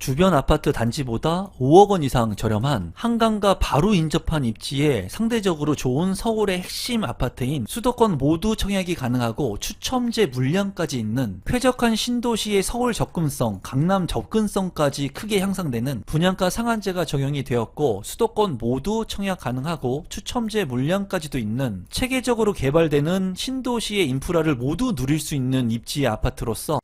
주변 아파트 단지보다 5억 원 이상 저렴한 한강과 바로 인접한 입지에 상대적으로 좋은 서울의 핵심 아파트인 수도권 모두 청약이 가능하고 추첨제 물량까지 있는 쾌적한 신도시의 서울 접근성, 강남 접근성까지 크게 향상되는 분양가 상한제가 적용이 되었고, 수도권 모두 청약 가능하고 추첨제 물량까지도 있는 체계적으로 개발되는 신도시의 인프라를 모두 누릴 수 있는 입지의 아파트로서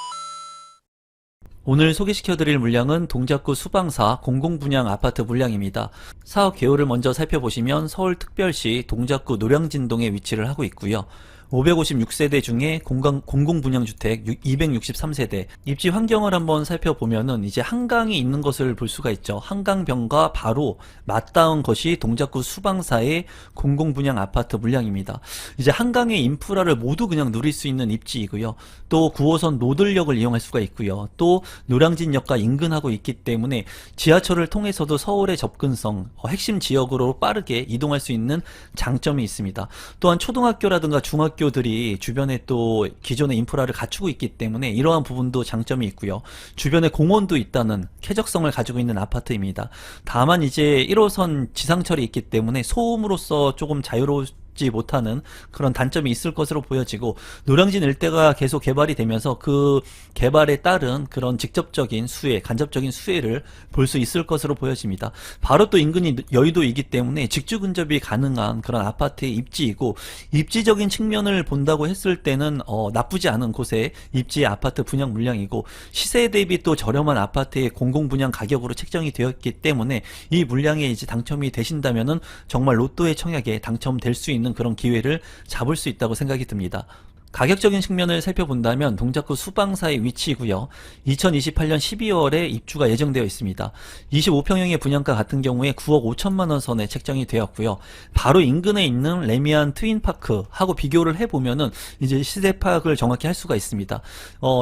오늘 소개시켜드릴 물량은 동작구 수방사 공공분양 아파트 물량입니다. 사업 개요를 먼저 살펴보시면 서울특별시 동작구 노량진동에 위치를 하고 있고요. 556세대 중에 공공분양주택 263세대, 입지 환경을 한번 살펴보면은 이제 한강이 있는 것을 볼 수가 있죠. 한강변과 바로 맞닿은 것이 동작구 수방사의 공공분양 아파트 물량입니다. 이제 한강의 인프라를 모두 그냥 누릴 수 있는 입지이고요. 또 9호선 노들역을 이용할 수가 있고요. 또 노량진역과 인근하고 있기 때문에 지하철을 통해서도 서울의 접근성, 핵심 지역으로 빠르게 이동할 수 있는 장점이 있습니다. 또한 초등학교라든가 중학교들이 주변에 또 기존의 인프라를 갖추고 있기 때문에 이러한 부분도 장점이 있고요. 주변에 공원도 있다는 쾌적성을 가지고 있는 아파트입니다. 다만 이제 1호선 지상철이 있기 때문에 소음으로서 조금 자유롭지 못하는 그런 단점이 있을 것으로 보여지고, 노량진 일대가 계속 개발이 되면서 그 개발에 따른 그런 직접적인 수혜, 간접적인 수혜를 볼 수 있을 것으로 보여집니다. 바로 또 인근이 여의도이기 때문에 직주 근접이 가능한 그런 아파트의 입지이고, 입지적인 측면을 본다고 했을 때는 나쁘지 않은 곳에 입지의 아파트 분양 물량이고, 시세 대비 또 저렴한 아파트의 공공분양 가격으로 책정이 되었기 때문에 이 물량에 이제 당첨이 되신다면은 정말 로또의 청약에 당첨될 수 있는 그런 기회를 잡을 수 있다고 생각이 듭니다. 가격적인 측면을 살펴본다면 동작구 수방사의 위치이고요. 2028년 12월에 입주가 예정되어 있습니다. 25평형의 분양가 같은 경우에 9억 5천만 원 선에 책정이 되었고요. 바로 인근에 있는 레미안 트윈파크하고 비교를 해보면은 이제 시세 파악을 정확히 할 수가 있습니다.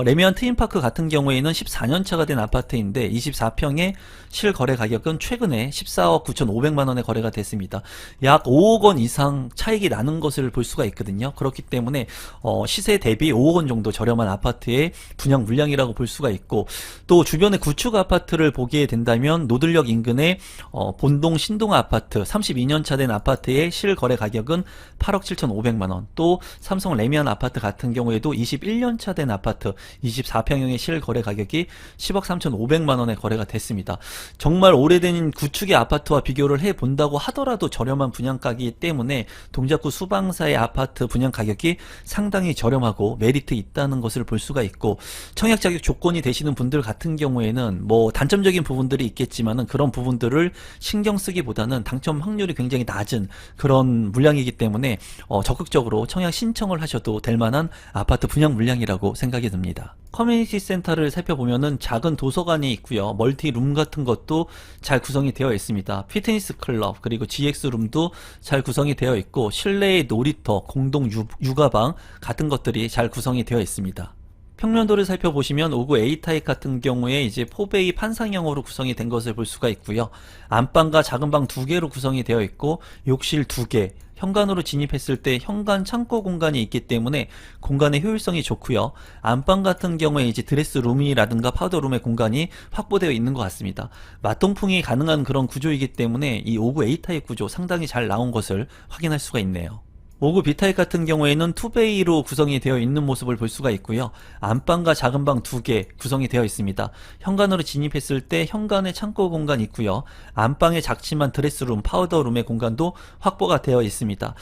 레미안 트윈파크 같은 경우에는 14년 차가 된 아파트인데 24평의 실거래 가격은 최근에 14억 9,500만 원에 거래가 됐습니다. 약 5억 원 이상 차익이 나는 것을 볼 수가 있거든요. 그렇기 때문에 시세 대비 5억 원 정도 저렴한 아파트의 분양 물량이라고 볼 수가 있고, 또 주변의 구축 아파트를 보게 된다면 노들역 인근의 본동 신동 아파트 32년 차 된 아파트의 실거래 가격은 8억 7,500만 원, 또 삼성 레미안 아파트 같은 경우에도 21년 차 된 아파트 24평형의 실거래 가격이 10억 3,500만 원에 거래가 됐습니다. 정말 오래된 구축의 아파트와 비교를 해본다고 하더라도 저렴한 분양가이기 때문에 동작구 수방사의 아파트 분양 가격이 상당히 저렴하고 메리트 있다는 것을 볼 수가 있고, 청약 자격 조건이 되시는 분들 같은 경우에는 뭐 단점적인 부분들이 있겠지만은 그런 부분들을 신경 쓰기보다는 당첨 확률이 굉장히 낮은 그런 물량이기 때문에 적극적으로 청약 신청을 하셔도 될 만한 아파트 분양 물량이라고 생각이 듭니다. 커뮤니티 센터를 살펴보면은 작은 도서관이 있고요. 멀티룸 같은 것도 잘 구성이 되어 있습니다. 피트니스 클럽, 그리고 GX룸도 잘 구성이 되어 있고, 실내의 놀이터, 공동 육아방 같은 것들이 잘 구성이 되어 있습니다. 평면도를 살펴보시면 5구 A타입 같은 경우에 이제 포베이 판상형으로 구성이 된 것을 볼 수가 있고요. 안방과 작은 방 2개로 구성이 되어 있고, 욕실 2개, 현관으로 진입했을 때 현관 창고 공간이 있기 때문에 공간의 효율성이 좋고요. 안방 같은 경우에 이제 드레스룸이라든가 파우더룸의 공간이 확보되어 있는 것 같습니다. 맞동풍이 가능한 그런 구조이기 때문에 이 5구 A타입 구조 상당히 잘 나온 것을 확인할 수가 있네요. 5구 B타입 같은 경우에는 투베이로 구성이 되어 있는 모습을 볼 수가 있고요. 안방과 작은 방 2개 구성이 되어 있습니다. 현관으로 진입했을 때 현관에 창고 공간이 있고요. 안방에 작지만 드레스룸, 파우더룸의 공간도 확보가 되어 있습니다.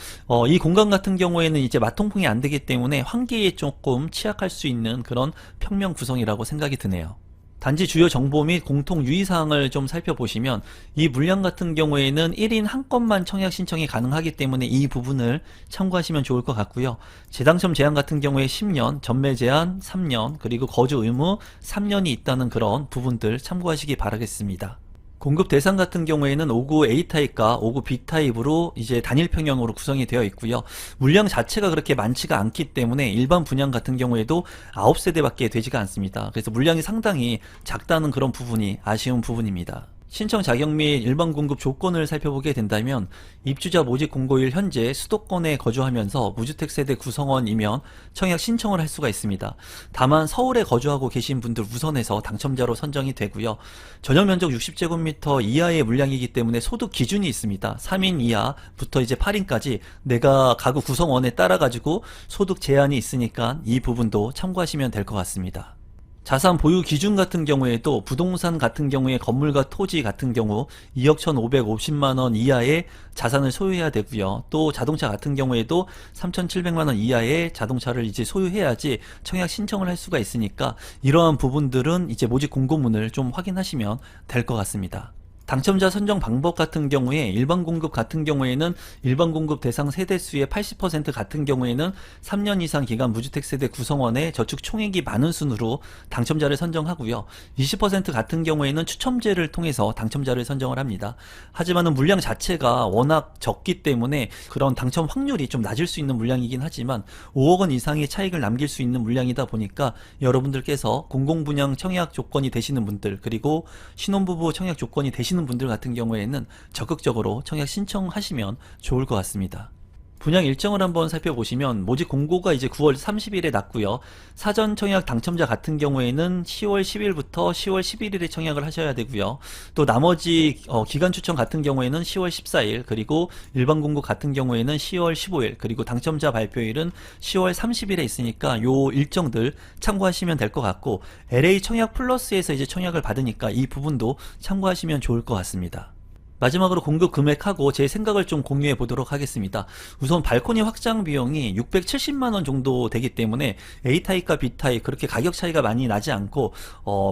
이 공간 같은 경우에는 이제 맞통풍이 안 되기 때문에 환기에 조금 취약할 수 있는 그런 평면 구성이라고 생각이 드네요. 단지 주요 정보 및 공통 유의사항을 좀 살펴보시면 이 물량 같은 경우에는 1인 한 건만 청약 신청이 가능하기 때문에 이 부분을 참고하시면 좋을 것 같고요. 재당첨 제한 같은 경우에 10년, 전매 제한 3년, 그리고 거주 의무 3년이 있다는 그런 부분들 참고하시기 바라겠습니다. 공급 대상 같은 경우에는 5구 A타입과 5구 B타입으로 이제 단일 평형으로 구성이 되어 있고요. 물량 자체가 그렇게 많지가 않기 때문에 일반 분양 같은 경우에도 9세대밖에 되지가 않습니다. 그래서 물량이 상당히 작다는 그런 부분이 아쉬운 부분입니다. 신청 자격 및 일반 공급 조건을 살펴보게 된다면 입주자 모집 공고일 현재 수도권에 거주하면서 무주택 세대 구성원이면 청약 신청을 할 수가 있습니다. 다만 서울에 거주하고 계신 분들 우선해서 당첨자로 선정이 되고요. 전용 면적 60제곱미터 이하의 물량이기 때문에 소득 기준이 있습니다. 3인 이하부터 이제 8인까지 내가 가구 구성원에 따라 가지고 소득 제한이 있으니까 이 부분도 참고하시면 될 것 같습니다. 자산 보유 기준 같은 경우에도 부동산 같은 경우에 건물과 토지 같은 경우 2억 1,550만원 이하의 자산을 소유해야 되고요. 또 자동차 같은 경우에도 3,700만원 이하의 자동차를 이제 소유해야지 청약 신청을 할 수가 있으니까 이러한 부분들은 이제 모집 공고문을 좀 확인하시면 될 것 같습니다. 당첨자 선정 방법 같은 경우에 일반 공급 같은 경우에는 일반 공급 대상 세대수의 80% 같은 경우에는 3년 이상 기간 무주택 세대 구성원의 저축 총액이 많은 순으로 당첨자를 선정하고요. 20% 같은 경우에는 추첨제를 통해서 당첨자를 선정을 합니다. 하지만은 물량 자체가 워낙 적기 때문에 그런 당첨 확률이 좀 낮을 수 있는 물량이긴 하지만 5억 원 이상의 차익을 남길 수 있는 물량이다 보니까 여러분들께서 공공분양 청약 조건이 되시는 분들 그리고 신혼부부 청약 조건이 되시는 분들 같은 경우에는 적극적으로 청약 신청하시면 좋을 것 같습니다. 분양 일정을 한번 살펴보시면 모집 공고가 이제 9월 30일에 났고요. 사전 청약 당첨자 같은 경우에는 10월 10일부터 10월 11일에 청약을 하셔야 되고요. 또 나머지 기간 추천 같은 경우에는 10월 14일 그리고 일반 공고 같은 경우에는 10월 15일 그리고 당첨자 발표일은 10월 30일에 있으니까 요 일정들 참고하시면 될 것 같고 LA 청약 플러스에서 이제 청약을 받으니까 이 부분도 참고하시면 좋을 것 같습니다. 마지막으로 공급 금액하고 제 생각을 좀 공유해 보도록 하겠습니다. 우선 발코니 확장 비용이 670만원 정도 되기 때문에 A타입과 B타입 그렇게 가격 차이가 많이 나지 않고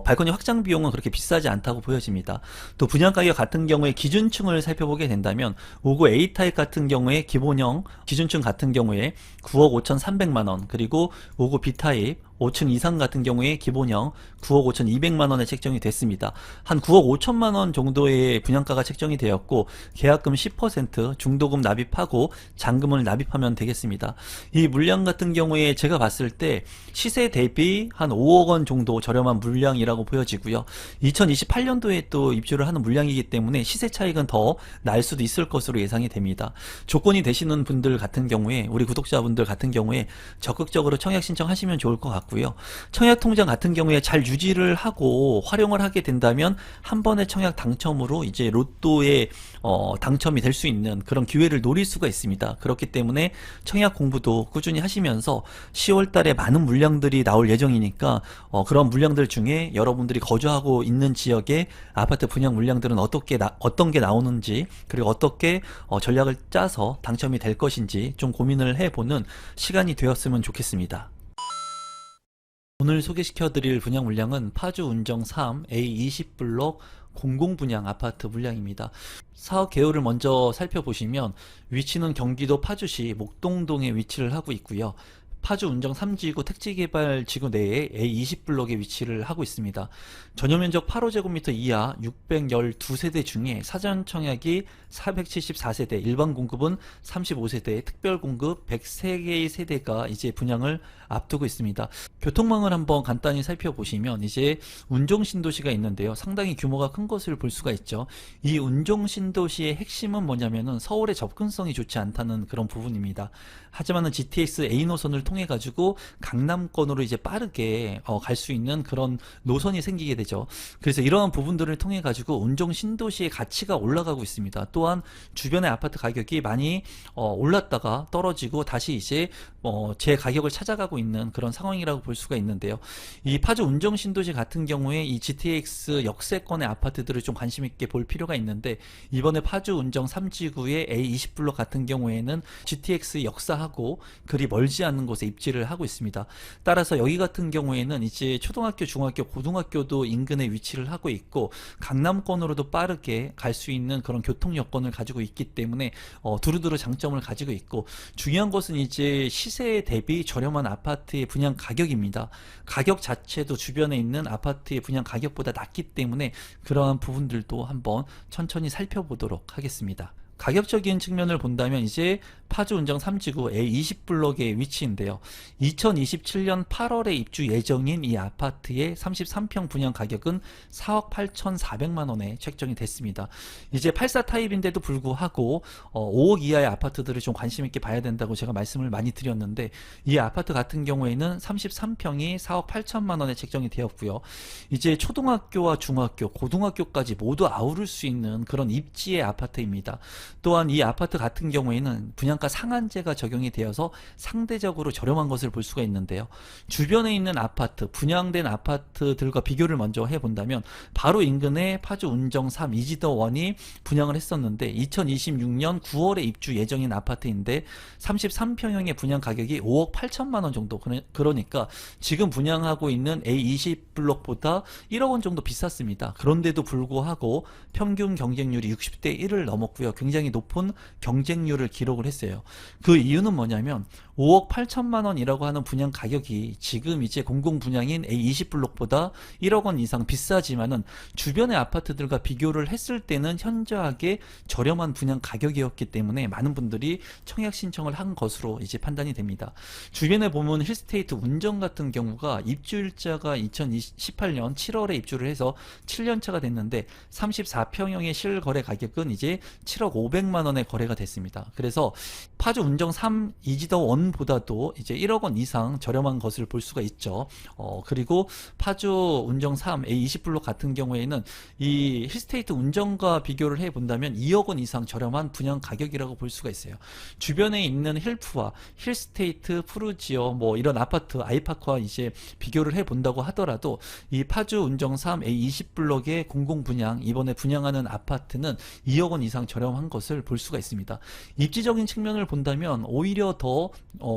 발코니 확장 비용은 그렇게 비싸지 않다고 보여집니다. 또 분양가격 같은 경우에 기준층을 살펴보게 된다면 5구 A타입 같은 경우에 기본형 기준층 같은 경우에 9억 5,300만원 그리고 5구 B타입 5층 이상 같은 경우에 기본형 9억 5,200만원에 책정이 됐습니다. 한 9억 5천만원 정도의 분양가가 책정이 되었고 계약금 10% 중도금 납입하고 잔금을 납입하면 되겠습니다. 이 물량 같은 경우에 제가 봤을 때 시세 대비 한 5억 원 정도 저렴한 물량이라고 보여지고요. 2028년도에 또 입주를 하는 물량이기 때문에 시세 차익은 더 날 수도 있을 것으로 예상이 됩니다. 조건이 되시는 분들 같은 경우에 우리 구독자분들 같은 경우에 적극적으로 청약 신청하시면 좋을 것 같고요. 청약 통장 같은 경우에 잘 유지를 하고 활용을 하게 된다면 한 번의 청약 당첨으로 이제 로또에 당첨이 될 수 있는 그런 기회를 노릴 수가 있습니다. 그렇기 때문에 청약 공부도 꾸준히 하시면서 10월 달에 많은 물량들이 나올 예정이니까 그런 물량들 중에 여러분들이 거주하고 있는 지역의 아파트 분양 물량들은 어떤 게 나오는지 그리고 어떻게 전략을 짜서 당첨이 될 것인지 좀 고민을 해보는 시간이 되었으면 좋겠습니다. 오늘 소개시켜드릴 분양 물량은 파주 운정 3 A20블록 공공분양 아파트 물량입니다. 사업 개요를 먼저 살펴보시면 위치는 경기도 파주시 목동동에 위치를 하고 있고요. 파주 운정 3지구 택지개발지구 내에 A20블록에 위치를 하고 있습니다. 전용면적 8호제곱미터 이하 612세대 중에 사전 청약이 474세대, 일반 공급은 35세대, 특별 공급 103개의 세대가 이제 분양을 앞두고 있습니다. 교통망을 한번 간단히 살펴보시면 이제 운정 신도시가 있는데요. 상당히 규모가 큰 것을 볼 수가 있죠. 이 운정 신도시의 핵심은 뭐냐면은 서울의 접근성이 좋지 않다는 그런 부분입니다. 하지만은 GTX A 노선을 통해 가지고 강남권으로 이제 빠르게 갈 수 있는 그런 노선이 생기게 되죠. 그래서 이러한 부분들을 통해 가지고 운정 신도시의 가치가 올라가고 있습니다. 또한 주변의 아파트 가격이 많이 올랐다가 떨어지고 다시 이제 제 가격을 찾아가고 있는 그런 상황이라고 볼 수가 있는데요. 이 파주 운정 신도시 같은 경우에 이 GTX 역세권의 아파트들을 좀 관심 있게 볼 필요가 있는데 이번에 파주 운정 3지구의 A20블록 같은 경우에는 GTX 역사하고 그리 멀지 않는 곳에 입지를 하고 있습니다. 따라서 여기 같은 경우에는 이제 초등학교, 중학교, 고등학교도 인근에 위치를 하고 있고 강남권으로도 빠르게 갈 수 있는 그런 교통 여건을 가지고 있기 때문에 두루두루 장점을 가지고 있고 중요한 것은 이제 시세 대비 저렴한 아파트의 분양 가격입니다. 가격 자체도 주변에 있는 아파트의 분양 가격보다 낮기 때문에 그러한 부분들도 한번 천천히 살펴보도록 하겠습니다. 가격적인 측면을 본다면 이제 파주 운정 3지구 A20블럭의 위치인데요. 2027년 8월에 입주 예정인 이 아파트의 33평 분양 가격은 4억 8,400만 원에 책정이 됐습니다. 이제 84 타입인데도 불구하고 5억 이하의 아파트들을 좀 관심 있게 봐야 된다고 제가 말씀을 많이 드렸는데, 이 아파트 같은 경우에는 33평이 4억 8천만 원에 책정이 되었고요. 이제 초등학교와 중학교, 고등학교까지 모두 아우를 수 있는 그런 입지의 아파트입니다. 또한 이 아파트 같은 경우에는 분양가 상한제가 적용이 되어서 상대적으로 저렴한 것을 볼 수가 있는데요. 주변에 있는 아파트, 분양된 아파트들과 비교를 먼저 해본다면 바로 인근에 파주 운정 3 이지더 1이 분양을 했었는데 2026년 9월에 입주 예정인 아파트인데 33평형의 분양 가격이 5억 8천만 원 정도, 그러니까 지금 분양하고 있는 A20 블록보다 1억 원 정도 비쌌습니다. 그런데도 불구하고 평균 경쟁률이 60대 1을 넘었고요. 굉장히 높은 경쟁률을 기록을 했어요. 그 이유는 뭐냐면 5억 8천만 원이라고 하는 분양 가격이 지금 이제 공공 분양인 A20 블록보다 1억 원 이상 비싸지만은 주변의 아파트들과 비교를 했을 때는 현저하게 저렴한 분양 가격이었기 때문에 많은 분들이 청약 신청을 한 것으로 이제 판단이 됩니다. 주변에 보면 힐스테이트 운정 같은 경우가 입주일자가 2018년 7월에 입주를 해서 7년차가 됐는데 34평형의 실거래 가격은 이제 7억 500만 원에 거래가 됐습니다. 그래서 파주 운정 3 이지더 1보다도 이제 1억 원 이상 저렴한 것을 볼 수가 있죠. 그리고 파주 운정 3 A20 블록 같은 경우에는 이 힐스테이트 운정과 비교를 해 본다면 2억 원 이상 저렴한 분양 가격이라고 볼 수가 있어요. 주변에 있는 힐프와 힐스테이트, 푸르지오 뭐 이런 아파트, 아이파크와 이제 비교를 해 본다고 하더라도 이 파주 운정 3 A20 블록의 공공 분양, 이번에 분양하는 아파트는 2억 원 이상 저렴한 것을 볼 수가 있습니다. 입지적인 측면을 본다면 오히려 더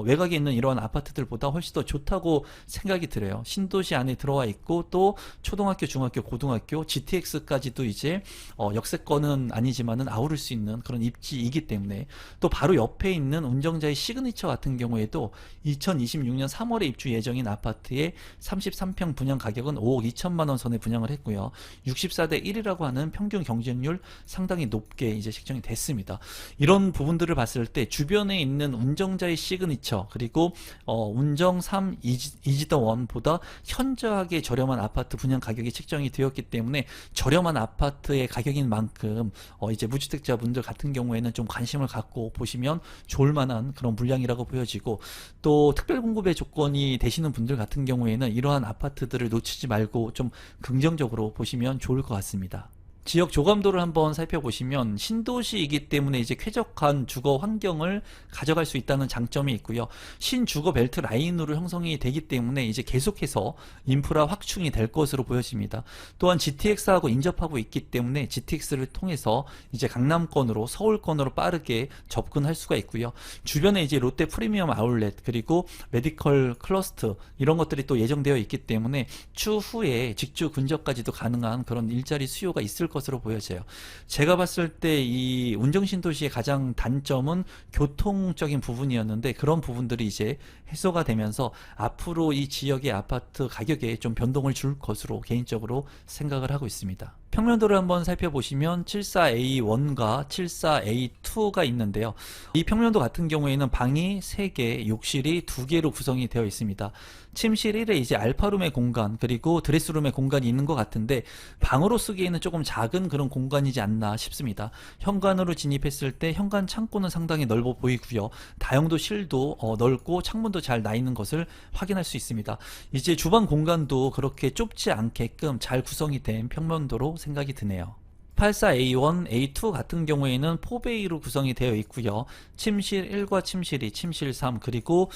외곽에 있는 이러한 아파트들보다 훨씬 더 좋다고 생각이 들어요. 신도시 안에 들어와 있고 또 초등학교, 중학교, 고등학교, GTX까지도 이제 역세권은 아니지만은 아우를 수 있는 그런 입지이기 때문에, 또 바로 옆에 있는 운정자의 시그니처 같은 경우에도 2026년 3월에 입주 예정인 아파트의 33평 분양 가격은 5억 2천만 원 선에 분양을 했고요. 64대 1이라고 하는 평균 경쟁률 상당히 높게 이제 책정이 됐습니다. 이런 부분들을 봤을 때 주변에 있는 운정자의 시그니처 그리고 운정 3 이지더 1보다 현저하게 저렴한 아파트 분양 가격이 책정이 되었기 때문에 저렴한 아파트의 가격인 만큼 이제 무주택자분들 같은 경우에는 좀 관심을 갖고 보시면 좋을 만한 그런 물량이라고 보여지고, 또 특별공급의 조건이 되시는 분들 같은 경우에는 이러한 아파트들을 놓치지 말고 좀 긍정적으로 보시면 좋을 것 같습니다. 지역 조감도를 한번 살펴보시면 신도시이기 때문에 이제 쾌적한 주거 환경을 가져갈 수 있다는 장점이 있고요. 신주거 벨트 라인으로 형성이 되기 때문에 이제 계속해서 인프라 확충이 될 것으로 보여집니다. 또한 GTX하고 인접하고 있기 때문에 GTX를 통해서 이제 강남권으로, 서울권으로 빠르게 접근할 수가 있고요. 주변에 이제 롯데 프리미엄 아울렛 그리고 메디컬 클러스터 이런 것들이 또 예정되어 있기 때문에 추후에 직주 근접까지도 가능한 그런 일자리 수요가 있을 것으로 보여져요. 제가 봤을 때 이 운정신도시의 가장 단점은 교통적인 부분이었는데 그런 부분들이 이제 해소가 되면서 앞으로 이 지역의 아파트 가격에 좀 변동을 줄 것으로 개인적으로 생각을 하고 있습니다. 평면도를 한번 살펴보시면 74A1과 74A2가 있는데요. 이 평면도 같은 경우에는 방이 3개, 욕실이 2개로 구성이 되어 있습니다. 침실 1에 이제 알파룸의 공간 그리고 드레스룸의 공간이 있는 것 같은데 방으로 쓰기에는 조금 작은 그런 공간이지 않나 싶습니다. 현관으로 진입했을 때 현관 창고는 상당히 넓어 보이고요. 다용도실도 넓고 창문도 잘 나 있는 것을 확인할 수 있습니다. 이제 주방 공간도 그렇게 좁지 않게끔 잘 구성이 된 평면도로 생각이 드네요. 84A1, A2 같은 경우에는 4베이로 구성이 되어 있고요. 침실 1과 침실 2, 침실 3 그리고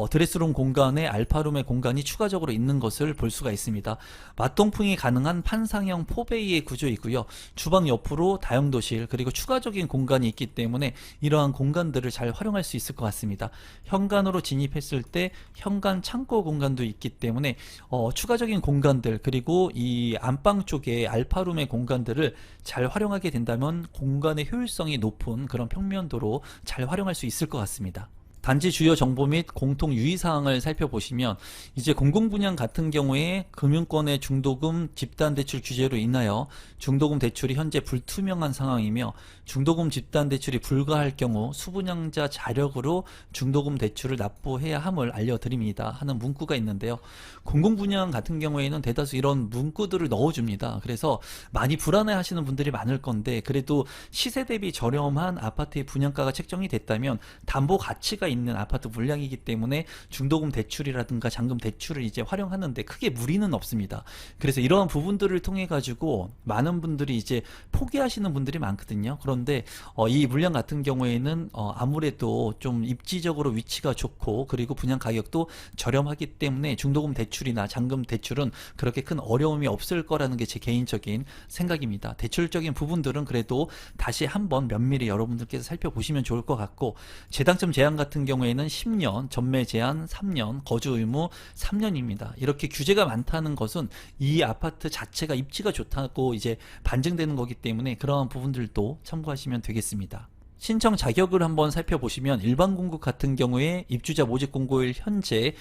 드레스룸 공간에 알파룸의 공간이 추가적으로 있는 것을 볼 수가 있습니다. 맞동풍이 가능한 판상형 4베이의 구조이고요. 주방 옆으로 다용도실 그리고 추가적인 공간이 있기 때문에 이러한 공간들을 잘 활용할 수 있을 것 같습니다. 현관으로 진입했을 때 현관 창고 공간도 있기 때문에 추가적인 공간들 그리고 이 안방 쪽에 알파룸의 공간들을 잘 활용하게 된다면 공간의 효율성이 높은 그런 평면도로 잘 활용할 수 있을 것 같습니다. 단지 주요 정보 및 공통 유의사항을 살펴보시면 이제 공공분양 같은 경우에 금융권의 중도금 집단대출 규제로 인하여 중도금 대출이 현재 불투명한 상황이며 중도금 집단대출이 불가할 경우 수분양자 자력으로 중도금 대출을 납부해야 함을 알려드립니다 하는 문구가 있는데요. 공공분양 같은 경우에는 대다수 이런 문구들을 넣어줍니다. 그래서 많이 불안해 하시는 분들이 많을 건데 그래도 시세 대비 저렴한 아파트의 분양가가 책정이 됐다면 담보 가치가 있는 아파트 물량이기 때문에 중도금 대출이라든가 잔금 대출을 이제 활용하는데 크게 무리는 없습니다. 그래서 이러한 부분들을 통해 가지고 많은 분들이 이제 포기하시는 분들이 많거든요. 그런데 이 물량 같은 경우에는 아무래도 좀 입지적으로 위치가 좋고 그리고 분양 가격도 저렴하기 때문에 중도금 대출이나 잔금 대출은 그렇게 큰 어려움이 없을 거라는 게 제 개인적인 생각입니다. 대출적인 부분들은 그래도 다시 한번 면밀히 여러분들께서 살펴보시면 좋을 것 같고, 재당첨 제한 같은 경우에는 10년, 전매 제한 3년, 거주 의무 3년입니다. 이렇게 규제가 많다는 것은 이 아파트 자체가 입지가 좋다고 이제 반증되는 거기 때문에 그러한 부분들도 참고하시면 되겠습니다. 신청 자격을 한번 살펴보시면 일반 공급 같은 경우에 입주자 모집 공고일 현재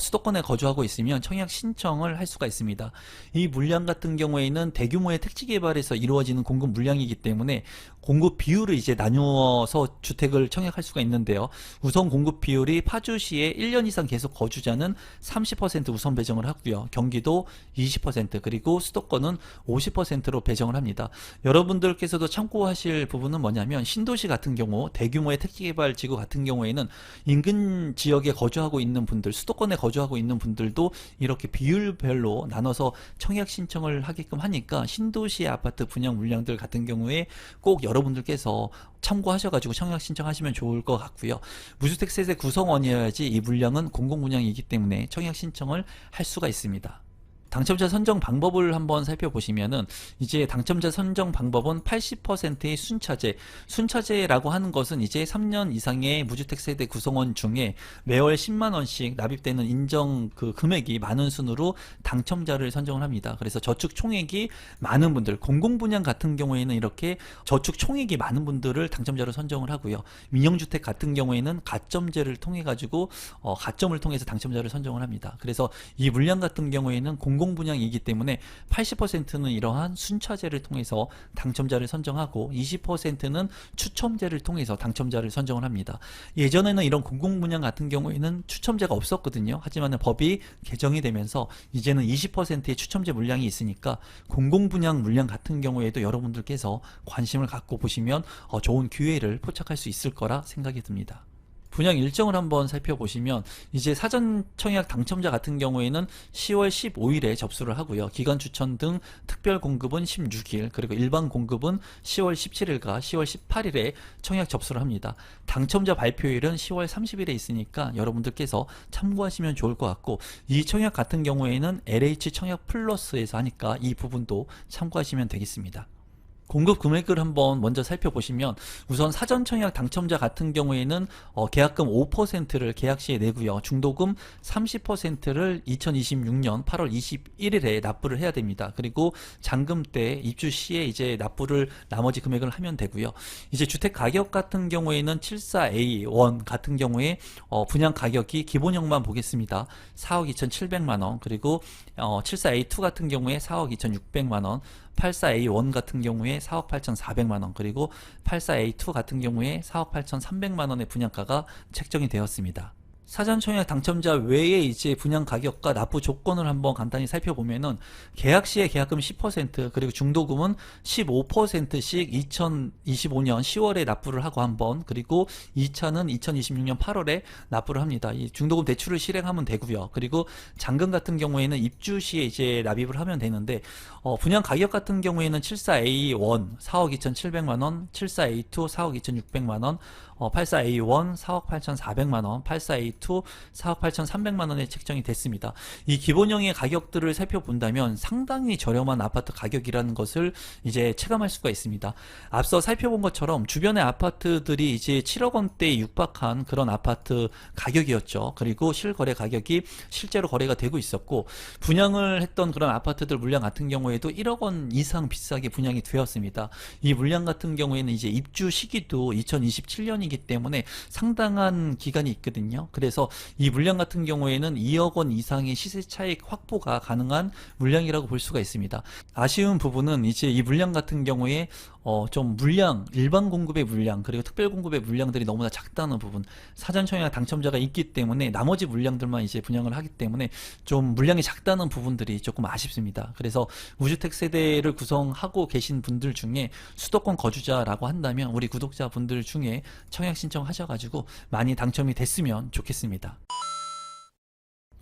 수도권에 거주하고 있으면 청약 신청을 할 수가 있습니다. 이 물량 같은 경우에는 대규모의 택지 개발에서 이루어지는 공급 물량이기 때문에 공급 비율을 이제 나누어서 주택을 청약할 수가 있는데요. 우선 공급 비율이 파주시에 1년 이상 계속 거주자는 30% 우선 배정을 하고요. 경기도 20% 그리고 수도권은 50%로 배정을 합니다. 여러분들께서도 참고하실 부분은 뭐냐면 신도시 같은 경우 대규모의 택지개발 지구 같은 경우에는 인근 지역에 거주하고 있는 분들, 수도권에 거주하고 있는 분들도 이렇게 비율별로 나눠서 청약 신청을 하게끔 하니까 신도시의 아파트 분양 물량들 같은 경우에 꼭 여러분들께서 참고하셔가지고 청약 신청하시면 좋을 것 같고요. 무주택 세대 구성원이어야지 이 물량은 공공분양이기 때문에 청약 신청을 할 수가 있습니다. 당첨자 선정 방법을 한번 살펴보시면은 이제 당첨자 선정 방법은 80%의 순차제라고 하는 것은 이제 3년 이상의 무주택 세대 구성원 중에 매월 10만 원씩 납입되는 인정 그 금액이 많은 순으로 당첨자를 선정을 합니다. 그래서 저축 총액이 많은 분들, 공공분양 같은 경우에는 이렇게 저축 총액이 많은 분들을 당첨자로 선정을 하고요. 민영주택 같은 경우에는 가점제를 통해 가지고 가점을 통해서 당첨자를 선정을 합니다. 그래서 이 물량 같은 경우에는 공공분양이기 때문에 80%는 이러한 순차제를 통해서 당첨자를 선정하고 20%는 추첨제를 통해서 당첨자를 선정을 합니다. 예전에는 이런 공공분양 같은 경우에는 추첨제가 없었거든요. 하지만 법이 개정이 되면서 이제는 20%의 추첨제 물량이 있으니까 공공분양 물량 같은 경우에도 여러분들께서 관심을 갖고 보시면 좋은 기회를 포착할 수 있을 거라 생각이 듭니다. 분양 일정을 한번 살펴보시면 이제 사전 청약 당첨자 같은 경우에는 10월 15일에 접수를 하고요. 기간 추천 등 특별 공급은 16일, 그리고 일반 공급은 10월 17일과 10월 18일에 청약 접수를 합니다. 당첨자 발표일은 10월 30일에 있으니까 여러분들께서 참고하시면 좋을 것 같고, 이 청약 같은 경우에는 LH 청약 플러스에서 하니까 이 부분도 참고하시면 되겠습니다. 공급 금액을 한번 먼저 살펴보시면 우선 사전 청약 당첨자 같은 경우에는 계약금 5%를 계약 시에 내고요. 중도금 30%를 2026년 8월 21일에 납부를 해야 됩니다. 그리고 잔금 때 입주 시에 이제 납부를 나머지 금액을 하면 되고요. 이제 주택 가격 같은 경우에는 74A1 같은 경우에 분양 가격이 기본형만 보겠습니다. 4억 2,700만 원, 그리고 74A2 같은 경우에 4억 2,600만 원, 84A1 같은 경우에 4억 8,400만원, 그리고 84A2 같은 경우에 4억 8,300만원의 분양가가 책정이 되었습니다. 사전 청약 당첨자 외에 이제 분양 가격과 납부 조건을 한번 간단히 살펴보면은 계약 시에 계약금 10% 그리고 중도금은 15%씩 2025년 10월에 납부를 하고 한번, 그리고 2차는 2026년 8월에 납부를 합니다. 이 중도금 대출을 실행하면 되고요. 그리고 잔금 같은 경우에는 입주 시에 이제 납입을 하면 되는데 분양 가격 같은 경우에는 74A1 4억 2,700만원, 74A2 4억 2,600만원, 84A1 4억 8,400만원, 84A2 A2 4억 8,300만 원에 책정이 됐습니다. 이 기본형의 가격들을 살펴본다면 상당히 저렴한 아파트 가격이라는 것을 이제 체감할 수가 있습니다. 앞서 살펴본 것처럼 주변의 아파트들이 이제 7억 원대에 육박한 그런 아파트 가격이었죠. 그리고 실거래 가격이 실제로 거래가 되고 있었고, 분양을 했던 그런 아파트들 물량 같은 경우에도 1억 원 이상 비싸게 분양이 되었습니다. 이 물량 같은 경우에는 이제 입주 시기도 2027년이기 때문에 상당한 기간이 있거든요. 그래서 이 물량 같은 경우에는 2억 원 이상의 시세 차익 확보가 가능한 물량이라고 볼 수가 있습니다. 아쉬운 부분은 이제 이 물량 같은 경우에 좀 물량, 일반 공급의 물량 그리고 특별 공급의 물량들이 너무나 작다는 부분, 사전 청약 당첨자가 있기 때문에 나머지 물량들만 이제 분양을 하기 때문에 좀 물량이 작다는 부분들이 조금 아쉽습니다. 그래서 무주택 세대를 구성하고 계신 분들 중에 수도권 거주자라고 한다면 우리 구독자분들 중에 청약 신청하셔가지고 많이 당첨이 됐으면 좋겠습니다.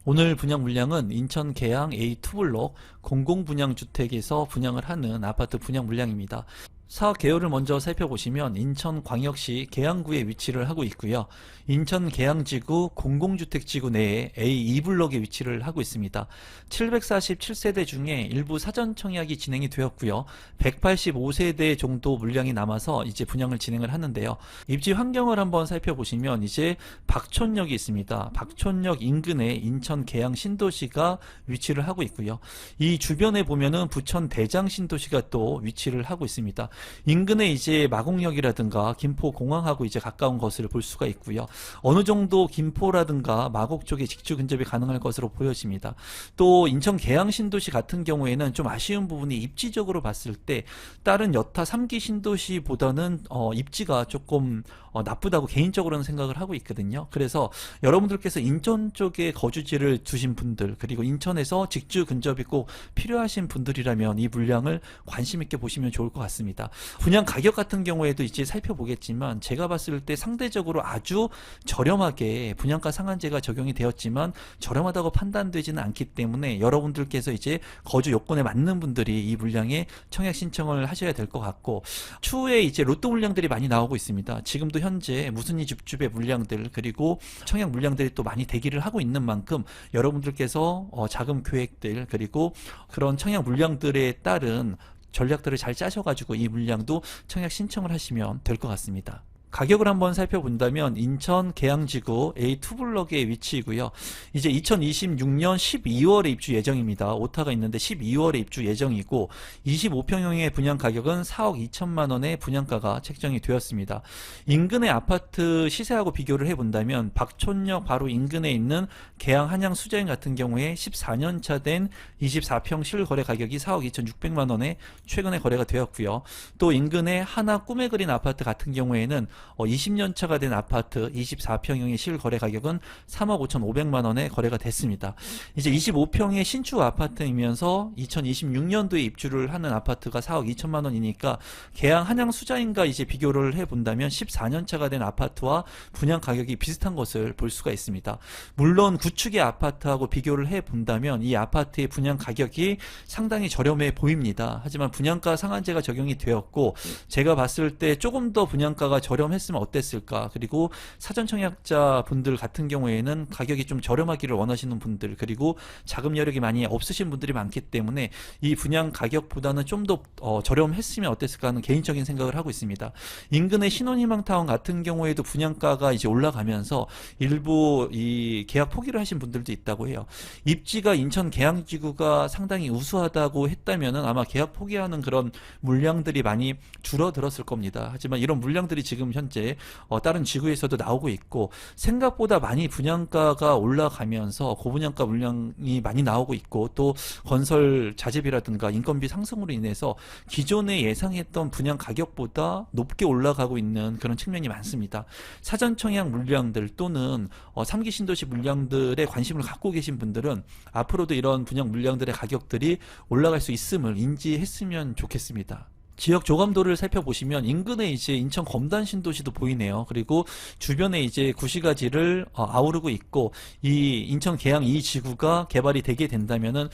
오늘 분양 물량은 인천 계양 A2블록 공공분양주택에서 분양을 하는 아파트 분양 물량입니다. 사업 개요를 먼저 살펴보시면 인천광역시 계양구에 위치를 하고 있고요. 인천 계양지구 공공주택지구 내에 A2블록에 위치를 하고 있습니다. 747세대 중에 일부 사전 청약이 진행이 되었고요. 185세대 정도 물량이 남아서 이제 분양을 진행을 하는데요. 입지 환경을 한번 살펴보시면 이제 박촌역이 있습니다. 박촌역 인근에 인천 계양 신도시가 위치를 하고 있고요. 이 주변에 보면은 부천 대장 신도시가 또 위치를 하고 있습니다. 인근에 이제 마곡역이라든가 김포공항하고 이제 가까운 것을 볼 수가 있고요. 어느 정도 김포라든가 마곡 쪽에 직주 근접이 가능할 것으로 보여집니다. 또 인천 계양 신도시 같은 경우에는 좀 아쉬운 부분이 입지적으로 봤을 때 다른 여타 3기 신도시보다는 입지가 조금 나쁘다고 개인적으로는 생각을 하고 있거든요. 그래서 여러분들께서 인천 쪽에 거주지를 두신 분들, 그리고 인천에서 직주 근접이 꼭 필요하신 분들이라면 이 물량을 관심 있게 보시면 좋을 것 같습니다. 분양 가격 같은 경우에도 이제 살펴보겠지만 제가 봤을 때 상대적으로 아주 저렴하게 분양가 상한제가 적용이 되었지만 저렴하다고 판단되지는 않기 때문에 여러분들께서 이제 거주 요건에 맞는 분들이 이 물량에 청약 신청을 하셔야 될 것 같고, 추후에 이제 로또 물량들이 많이 나오고 있습니다. 지금도 현재 무순위 줍줍의 물량들 그리고 청약 물량들이 또 많이 대기를 하고 있는 만큼 여러분들께서 자금 계획들 그리고 그런 청약 물량들에 따른 전략들을 잘 짜셔가지고 이 물량도 청약 신청을 하시면 될 것 같습니다. 가격을 한번 살펴본다면 인천 계양지구 A2블럭의 위치이고요. 이제 2026년 12월에 입주 예정입니다. 오타가 있는데 12월에 입주 예정이고 25평형의 분양 가격은 4억 2천만 원의 분양가가 책정이 되었습니다. 인근의 아파트 시세하고 비교를 해본다면 박촌역 바로 인근에 있는 계양 한양 수자인 같은 경우에 14년차 된 24평 실거래 가격이 4억 2,600만 원에 최근에 거래가 되었고요. 또 인근의 하나 꿈에 그린 아파트 같은 경우에는 20년 차가 된 아파트 24평형의 실거래 가격은 3억 5,500만 원에 거래가 됐습니다. 이제 25평의 신축 아파트이면서 2026년도에 입주를 하는 아파트가 4억 2천만 원이니까 계양 한양 수자인과 이제 비교를 해본다면 14년 차가 된 아파트와 분양 가격이 비슷한 것을 볼 수가 있습니다. 물론 구축의 아파트하고 비교를 해본다면 이 아파트의 분양 가격이 상당히 저렴해 보입니다. 하지만 분양가 상한제가 적용이 되었고 제가 봤을 때 조금 더 분양가가 저렴했으면 어땠을까. 그리고 사전 청약자 분들 같은 경우에는 가격이 좀 저렴하기를 원하시는 분들 그리고 자금 여력이 많이 없으신 분들이 많기 때문에 이 분양 가격보다는 좀 더 저렴했으면 어땠을까 하는 개인적인 생각을 하고 있습니다. 인근의 신혼희망타운 같은 경우에도 분양가가 이제 올라가면서 일부 이 계약 포기를 하신 분들도 있다고 해요. 입지가 인천 계양지구가 상당히 우수하다고 했다면은 아마 계약 포기하는 그런 물량들이 많이 줄어들었을 겁니다. 하지만 이런 물량들이 지금 현재 다른 지구에서도 나오고 있고 생각보다 많이 분양가가 올라가면서 고분양가 물량이 많이 나오고 있고 또 건설 자재비라든가 인건비 상승으로 인해서 기존에 예상했던 분양 가격보다 높게 올라가고 있는 그런 측면이 많습니다. 사전 청약 물량들 또는 3기 신도시 물량들에 관심을 갖고 계신 분들은 앞으로도 이런 분양 물량들의 가격들이 올라갈 수 있음을 인지했으면 좋겠습니다. 지역 조감도를 살펴보시면 인근에 이제 인천 검단 신도시도 보이네요. 그리고 주변에 이제 구시가지를 아우르고 있고 이 인천 계양 이 지구가 개발이 되게 된다면은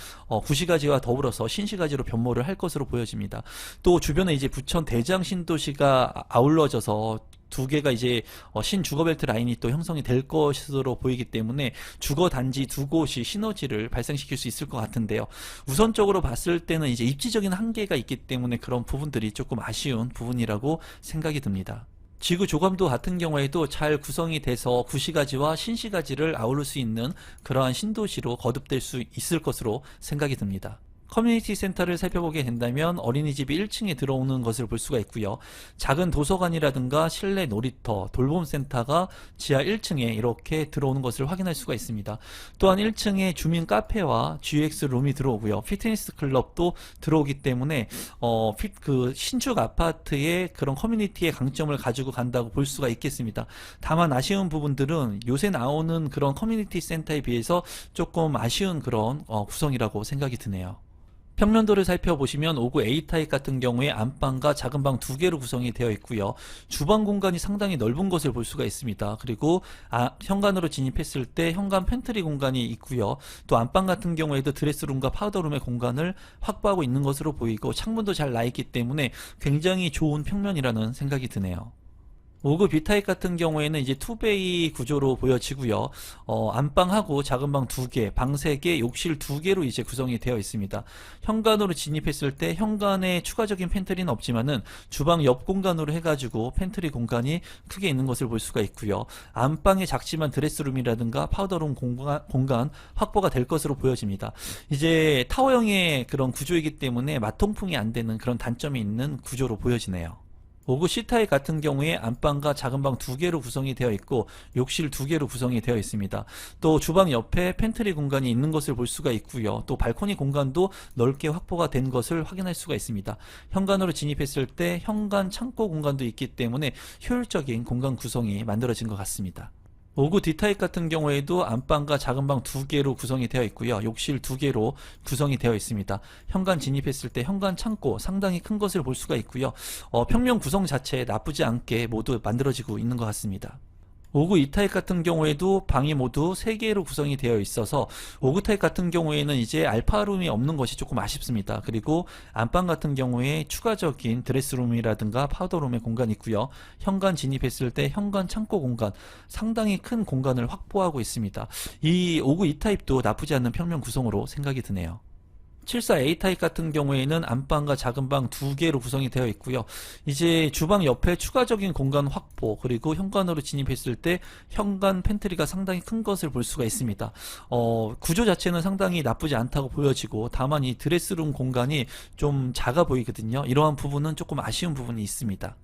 구시가지와 더불어서 신시가지로 변모를 할 것으로 보여집니다. 또 주변에 이제 부천 대장 신도시가 아울러져서 두 개가 이제 신주거벨트 라인이 또 형성이 될 것으로 보이기 때문에 주거 단지 두 곳이 시너지를 발생시킬 수 있을 것 같은데요. 우선적으로 봤을 때는 이제 입지적인 한계가 있기 때문에 그런 부분들이 조금 아쉬운 부분이라고 생각이 듭니다. 지구 조감도 같은 경우에도 잘 구성이 돼서 구시가지와 신시가지를 아우를 수 있는 그러한 신도시로 거듭될 수 있을 것으로 생각이 듭니다. 커뮤니티 센터를 살펴보게 된다면 어린이집이 1층에 들어오는 것을 볼 수가 있고요. 작은 도서관이라든가 실내 놀이터, 돌봄센터가 지하 1층에 이렇게 들어오는 것을 확인할 수가 있습니다. 또한 1층에 주민 카페와 GX룸이 들어오고요. 피트니스 클럽도 들어오기 때문에 그 신축 아파트의 그런 커뮤니티의 강점을 가지고 간다고 볼 수가 있겠습니다. 다만 아쉬운 부분들은 요새 나오는 그런 커뮤니티 센터에 비해서 조금 아쉬운 그런 구성이라고 생각이 드네요. 평면도를 살펴보시면 5구 A타입 같은 경우에 안방과 작은 방 두 개로 구성이 되어 있고요. 주방 공간이 상당히 넓은 것을 볼 수가 있습니다. 그리고 현관으로 진입했을 때 현관 팬트리 공간이 있고요. 또 안방 같은 경우에도 드레스룸과 파우더룸의 공간을 확보하고 있는 것으로 보이고 창문도 잘 나 있기 때문에 굉장히 좋은 평면이라는 생각이 드네요. 5구 B타입 같은 경우에는 이제 투베이 구조로 보여지고요. 안방하고 작은 방 2개, 방 3개, 욕실 2개로 이제 구성이 되어 있습니다. 현관으로 진입했을 때 현관에 추가적인 팬트리는 없지만은 주방 옆 공간으로 해가지고 팬트리 공간이 크게 있는 것을 볼 수가 있고요. 안방에 작지만 드레스룸이라든가 파우더룸 공간 확보가 될 것으로 보여집니다. 이제 타워형의 그런 구조이기 때문에 맞통풍이 안 되는 그런 단점이 있는 구조로 보여지네요. 5구 C타입 같은 경우에 안방과 작은 방 2개로 구성이 되어 있고 욕실 2개로 구성이 되어 있습니다. 또 주방 옆에 팬트리 공간이 있는 것을 볼 수가 있고요. 또 발코니 공간도 넓게 확보가 된 것을 확인할 수가 있습니다. 현관으로 진입했을 때 현관 창고 공간도 있기 때문에 효율적인 공간 구성이 만들어진 것 같습니다. 5구 D타입 같은 경우에도 안방과 작은 방 2개로 구성이 되어 있고요. 욕실 2개로 구성이 되어 있습니다. 현관 진입했을 때 현관 창고 상당히 큰 것을 볼 수가 있고요. 평면 구성 자체 나쁘지 않게 모두 만들어지고 있는 것 같습니다. 5구 E타입 같은 경우에도 방이 모두 3개로 구성이 되어 있어서 5구 타입 같은 경우에는 이제 알파룸이 없는 것이 조금 아쉽습니다. 그리고 안방 같은 경우에 추가적인 드레스룸이라든가 파우더룸의 공간이 있고요. 현관 진입했을 때 현관 창고 공간 상당히 큰 공간을 확보하고 있습니다. 이 5구 E타입도 나쁘지 않는 평면 구성으로 생각이 드네요. 74A타입 같은 경우에는 안방과 작은 방 2개로 구성이 되어 있고요. 이제 주방 옆에 추가적인 공간 확보 그리고 현관으로 진입했을 때 현관 팬트리가 상당히 큰 것을 볼 수가 있습니다. 구조 자체는 상당히 나쁘지 않다고 보여지고 다만 이 드레스룸 공간이 좀 작아 보이거든요. 이러한 부분은 조금 아쉬운 부분이 있습니다.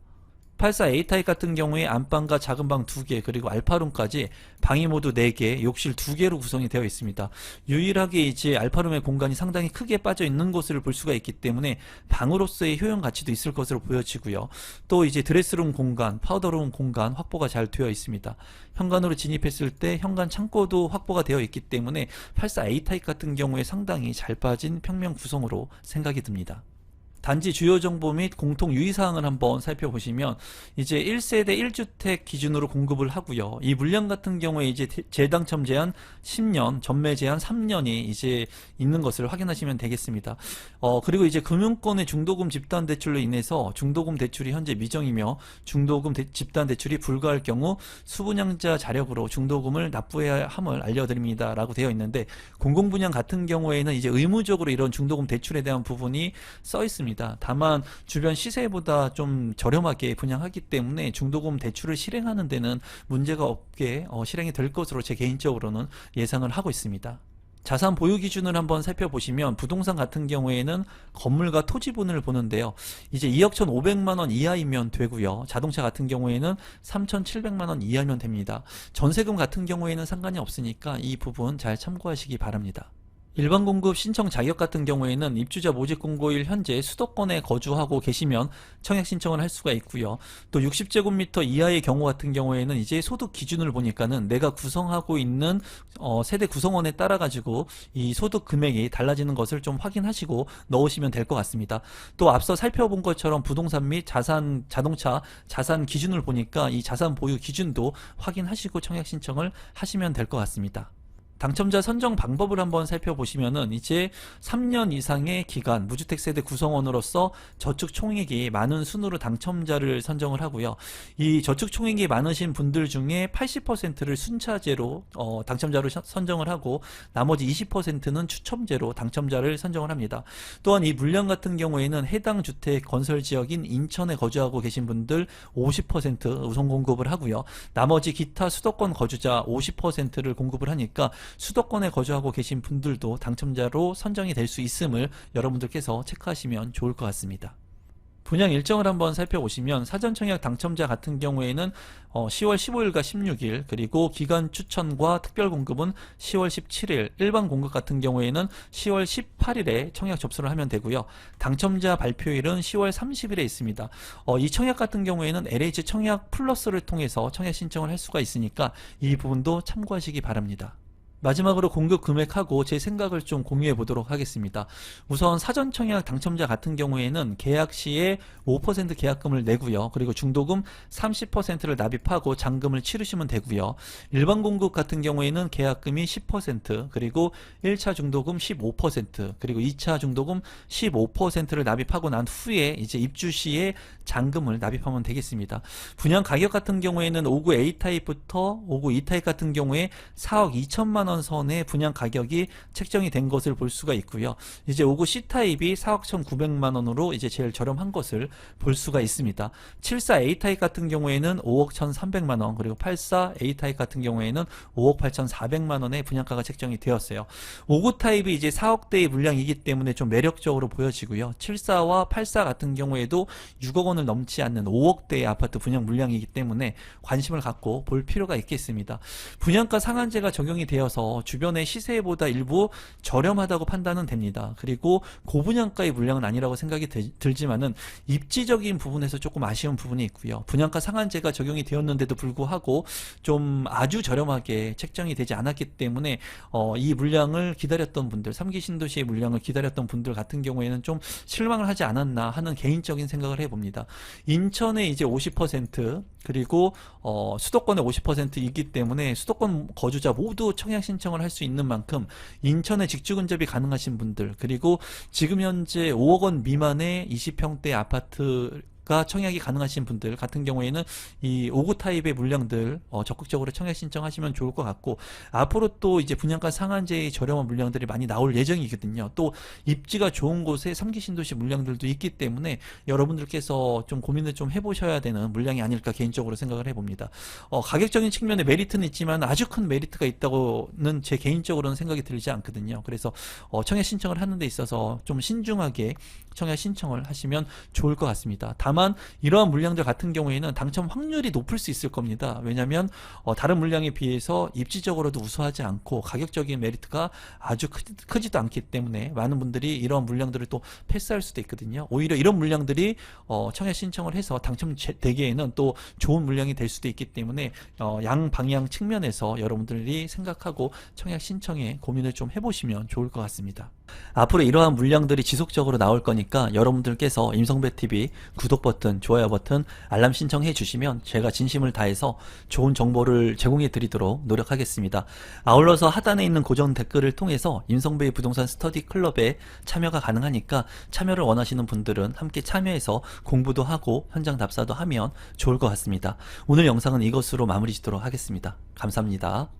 84A타입 같은 경우에 안방과 작은 방 2개 그리고 알파룸까지 방이 모두 4개, 욕실 2개로 구성이 되어 있습니다. 유일하게 이제 알파룸의 공간이 상당히 크게 빠져 있는 것을 볼 수가 있기 때문에 방으로서의 효용 가치도 있을 것으로 보여지고요. 또 이제 드레스룸 공간, 파우더룸 공간 확보가 잘 되어 있습니다. 현관으로 진입했을 때 현관 창고도 확보가 되어 있기 때문에 84A타입 같은 경우에 상당히 잘 빠진 평면 구성으로 생각이 듭니다. 단지 주요 정보 및 공통 유의사항을 한번 살펴보시면 이제 1세대 1주택 기준으로 공급을 하고요. 이 물량 같은 경우에 이제 재당첨 제한 10년, 전매 제한 3년이 이제 있는 것을 확인하시면 되겠습니다. 그리고 이제 금융권의 중도금 집단 대출로 인해서 중도금 대출이 현재 미정이며 중도금 집단 대출이 불가할 경우 수분양자 자력으로 중도금을 납부해야 함을 알려드립니다. 라고 되어 있는데 공공분양 같은 경우에는 이제 의무적으로 이런 중도금 대출에 대한 부분이 써 있습니다. 다만 주변 시세보다 좀 저렴하게 분양하기 때문에 중도금 대출을 실행하는 데는 문제가 없게 실행이 될 것으로 제 개인적으로는 예상을 하고 있습니다. 자산 보유 기준을 한번 살펴보시면 부동산 같은 경우에는 건물과 토지분을 보는데요. 이제 2억 1,500만원 이하이면 되고요. 자동차 같은 경우에는 3,700만원 이하면 됩니다. 전세금 같은 경우에는 상관이 없으니까 이 부분 잘 참고하시기 바랍니다. 일반 공급 신청 자격 같은 경우에는 입주자 모집 공고일 현재 수도권에 거주하고 계시면 청약 신청을 할 수가 있고요. 또 60제곱미터 이하의 경우 같은 경우에는 이제 소득 기준을 보니까는 내가 구성하고 있는 세대 구성원에 따라 가지고 이 소득 금액이 달라지는 것을 좀 확인하시고 넣으시면 될 것 같습니다. 또 앞서 살펴본 것처럼 부동산 및 자동차 자산 기준을 보니까 이 자산 보유 기준도 확인하시고 청약 신청을 하시면 될 것 같습니다. 당첨자 선정 방법을 한번 살펴보시면은 이제 3년 이상의 기간 무주택 세대 구성원으로서 저축 총액이 많은 순으로 당첨자를 선정을 하고요. 이 저축 총액이 많으신 분들 중에 80%를 순차제로 당첨자로 선정을 하고 나머지 20%는 추첨제로 당첨자를 선정을 합니다. 또한 이 물량 같은 경우에는 해당 주택 건설 지역인 인천에 거주하고 계신 분들 50% 우선 공급을 하고요. 나머지 기타 수도권 거주자 50%를 공급을 하니까 수도권에 거주하고 계신 분들도 당첨자로 선정이 될 수 있음을 여러분들께서 체크하시면 좋을 것 같습니다. 분양 일정을 한번 살펴보시면 사전청약 당첨자 같은 경우에는 10월 15일과 16일, 그리고 기간 추천과 특별 공급은 10월 17일, 일반 공급 같은 경우에는 10월 18일에 청약 접수를 하면 되고요. 당첨자 발표일은 10월 30일에 있습니다. 이 청약 같은 경우에는 LH 청약 플러스를 통해서 청약 신청을 할 수가 있으니까 이 부분도 참고하시기 바랍니다. 마지막으로 공급 금액하고 제 생각을 좀 공유해 보도록 하겠습니다. 우선 사전 청약 당첨자 같은 경우에는 계약 시에 5% 계약금을 내고요. 그리고 중도금 30%를 납입하고 잔금을 치르시면 되고요. 일반 공급 같은 경우에는 계약금이 10%, 그리고 1차 중도금 15%, 그리고 2차 중도금 15%를 납입하고 난 후에 이제 입주 시에 잔금을 납입하면 되겠습니다. 분양 가격 같은 경우에는 5구 A타입부터 5구 E타입 같은 경우에 4억 2천만 원 선의 분양 가격이 책정이 된 것을 볼 수가 있고요. 이제 5구 C타입이 4억 1,900만 원으로 이제 제일 저렴한 것을 볼 수가 있습니다. 74 A타입 같은 경우에는 5억 1,300만 원, 그리고 84 A타입 같은 경우에는 5억 8,400만 원의 분양가가 책정이 되었어요. 5구 타입이 이제 4억대의 물량이기 때문에 좀 매력적으로 보여지고요. 74와 84 같은 경우에도 6억 원을 넘지 않는 5억대의 아파트 분양 물량이기 때문에 관심을 갖고 볼 필요가 있겠습니다. 분양가 상한제가 적용이 되어서 주변의 시세보다 일부 저렴하다고 판단은 됩니다. 그리고 고분양가의 물량은 아니라고 생각이 들지만은 입지적인 부분에서 조금 아쉬운 부분이 있고요. 분양가 상한제가 적용이 되었는데도 불구하고 좀 아주 저렴하게 책정이 되지 않았기 때문에 이 물량을 기다렸던 분들, 3기 신도시의 물량을 기다렸던 분들 같은 경우에는 좀 실망을 하지 않았나 하는 개인적인 생각을 해봅니다. 인천의 이제 50%, 그리고 수도권의 50%이기 때문에 수도권 거주자 모두 청약 신청을 할 수 있는 만큼 인천에 직주 근접이 가능하신 분들, 그리고 지금 현재 5억 원 미만의 20평대 아파트 가 청약이 가능하신 분들 같은 경우에는 이 5구 타입의 물량들 적극적으로 청약 신청하시면 좋을 것 같고, 앞으로 또 이제 분양가 상한제의 저렴한 물량들이 많이 나올 예정이거든요. 또 입지가 좋은 곳에 3기 신도시 물량들도 있기 때문에 여러분들께서 좀 고민을 좀 해보셔야 되는 물량이 아닐까 개인적으로 생각을 해봅니다. 가격적인 측면에 메리트는 있지만 아주 큰 메리트가 있다고는 제 개인적으로는 생각이 들지 않거든요. 그래서 청약 신청을 하는 데 있어서 좀 신중하게 청약 신청을 하시면 좋을 것 같습니다. 다만 이러한 물량들 같은 경우에는 당첨 확률이 높을 수 있을 겁니다. 왜냐하면 다른 물량에 비해서 입지적으로도 우수하지 않고 가격적인 메리트가 아주 크지도 않기 때문에 많은 분들이 이러한 물량들을 또 패스할 수도 있거든요. 오히려 이런 물량들이 청약 신청을 해서 당첨되기에는 또 좋은 물량이 될 수도 있기 때문에 양방향 측면에서 여러분들이 생각하고 청약 신청에 고민을 좀 해보시면 좋을 것 같습니다. 앞으로 이러한 물량들이 지속적으로 나올 거니까 여러분들께서 임성배TV 구독 버튼, 좋아요 버튼, 알람 신청해 주시면 제가 진심을 다해서 좋은 정보를 제공해 드리도록 노력하겠습니다. 아울러서 하단에 있는 고정 댓글을 통해서 임성배의 부동산 스터디 클럽에 참여가 가능하니까 참여를 원하시는 분들은 함께 참여해서 공부도 하고 현장 답사도 하면 좋을 것 같습니다. 오늘 영상은 이것으로 마무리 짓도록 하겠습니다. 감사합니다.